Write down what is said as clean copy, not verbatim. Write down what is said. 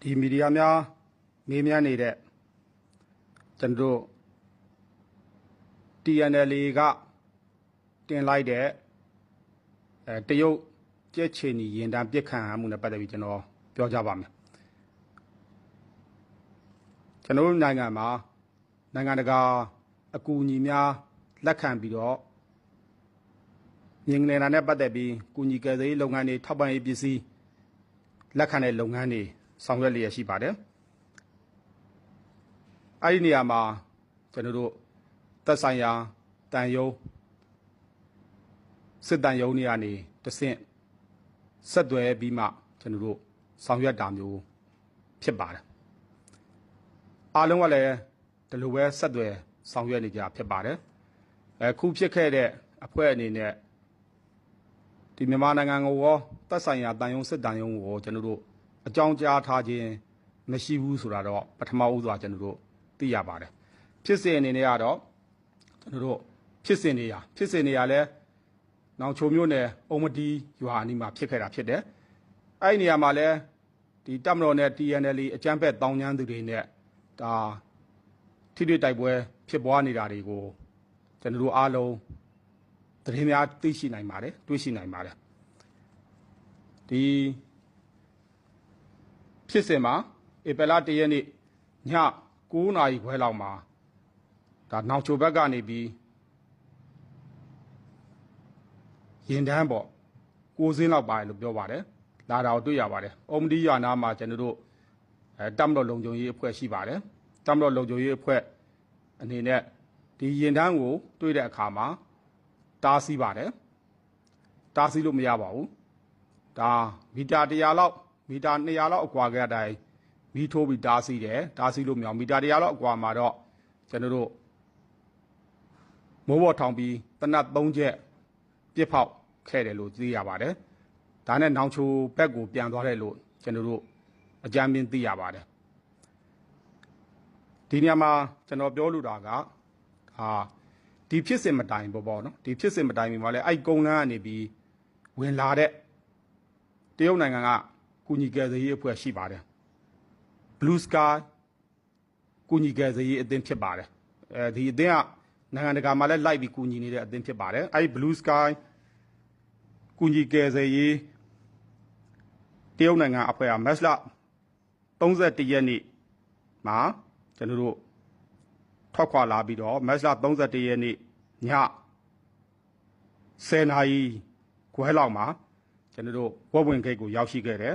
ဒီမီဒီယာများမေးမြန်းနေတဲ့ကျွန်တော်တို့ TNL ကတင်လိုက်တဲ့တရုတ်ကြက်ချီနီရင်တန်းပြစ်ခံရမှုနဲ့ပတ်သက်ပြီးကျွန်တော်ပြောကြပါမယ်ကျွန်တော်တို့နိုင်ငံမှာနိုင်ငံတကာအကူအညီများလက်ခံပြီးတော့ငင်းနေတာနဲ့ပတ်သက်ပြီးကူညီကယ်ဆယ်ရေးလုပ်ငန်းတွေထောက်ပံ့ရေးပစ္စည်းလက်ခံတဲ့လုပ်ငန်းတွေဆောင်ရွက်လျက်ရှိပါတယ်အဲ့ဒီနေရာမှာကျွန်တော်တို့သက်ဆိုင်ရာတန်ယုံစစ်တန်ယုံတွေကနေတဆင့်ဆက်သွယ်ပြီးမှကျွန်တော်တို့ဆောင်ရွက်တာမျိုးဖြစ်ပါတယ်အားလုံးကလည်းဒီလိုပဲဆက်သွယ်ဆောင်ရွက်နေကြဖြစ်ပါတယ်အခုဖြစ်ခဲ့တဲ့အဖွဲ့အနေနဲ့ဒီမြန်မာနိုင်ငံကိုရောသက်ဆိုင်ရာတန်ယုံစစ်တန်ယုံကိုကျွန်တော်တို့အကြောင်းကြားထားခြင်းမရှိဘူးဆိုတာတော့ပထမဦးစွာကျွန်တော်တို့သိရပါတယ်ဖြစ်စဉ်အနေနဲ့ကတော့ကျွန်တော်တို့ဖြစ်စဉ်နေရလဲနောင်ချိုမျိုးနယ်အုံမတီရွာအနီးမှာဖြစ်ခဲ့တာဖြစ်တယ်အဲ့ဒီနေရာမှာလဲဒီတပ်မတော်နဲ့ TNL အကြမ်းဖက်တောင်းကျမ်းသူတွေနဲ့ဒါထိတွေ့တိုက်ပွဲဖြစ်ပွားနေတာတွေကိုကျွန်တော်တို့အားလုံးသတင်းများသိရှိနိုင်ပါတယ်တွေ့ရှိနိုင်ပါတယ်ဒီဖြစ်စဉ်မှာဧပြီလ1ရက်နေ့ည9နာရီခွဲလောက်မှာဒါနောင်ချိုဘက်ကနေပြီးရင်တန်းပေါ့6စင်းလောက်ပါတယ်လို့ပြောပါတယ်လာတာကိုတွေ့ရပါတယ်အုံမတီရွာနာမှာကျွန်တော်တို့တပ်မတော်လုံခြုံရေးအဖွဲ့ရှိပါတယ်တပ်မတော်လုံခြုံရေးအဖွဲ့အနေနဲ့ဒီရင်တန်းကိုတွေ့တဲ့အခါမှာတားဆီးပါတယ်တားဆီးလို့မရပါဘူးဒါမီတာ100လောက်မီတာ200လောက်အကွာကအတိုင်းမီးထိုးပြီးတားဆီးတယ်တားဆီးလို့မရမီတာ100လောက်အကွာမှာတော့ကျွန်တော်တို့မိုးပေါ်ထောင်ပြီးတနတ်3ချက်ပြစ်ဖောက်ခဲ့တယ်လို့သိရပါတယ်ဒါနဲ့နောင်ချိုဘက်ကိုပြန်သွားတယ်လို့ကျွန်တော်တို့အကြမ်းမြင်သိရပါတယ်ဒီနေရာမှာကျွန်တော်ပြောလိုတာကဒီဖြစ်စဉ်မတိုင်ပေါ့နော်ဒီဖြစ်စဉ်မတိုင်မီမှာလဲအဲ့ကုန်းလန်းကနေပြီးဝင်လာတဲ့တရုတ်နိုင်ငံကကူညီကယ်ဆယ်ရေးအဖွဲ့ရှိပါတယ် Blue Sky ကူညီကယ်ဆယ်ရေးအသင်းဖြစ်ပါတယ်ဒီအသင်းကနိုင်ငံတကာမှာလည်းလိုက်ပြီးကူညီနေတဲ့အသင်းဖြစ်ပါတယ်အဲ့ Blue Sky ကူညီကယ်ဆယ်ရေးတရုတ်နိုင်ငံအဖွဲ့ကမတ်လ31ရက်နေ့မှာကျွန်တော်တို့ထွက်ခွာလာပြီးတော့မတ်လ31ရက်နေ့ည10:00 နာရီခွဲလောက်မှာကျွန်တော်တို့ဝက်ဝင်ဂိတ်ကိုရောက်ရှိခဲ့တယ်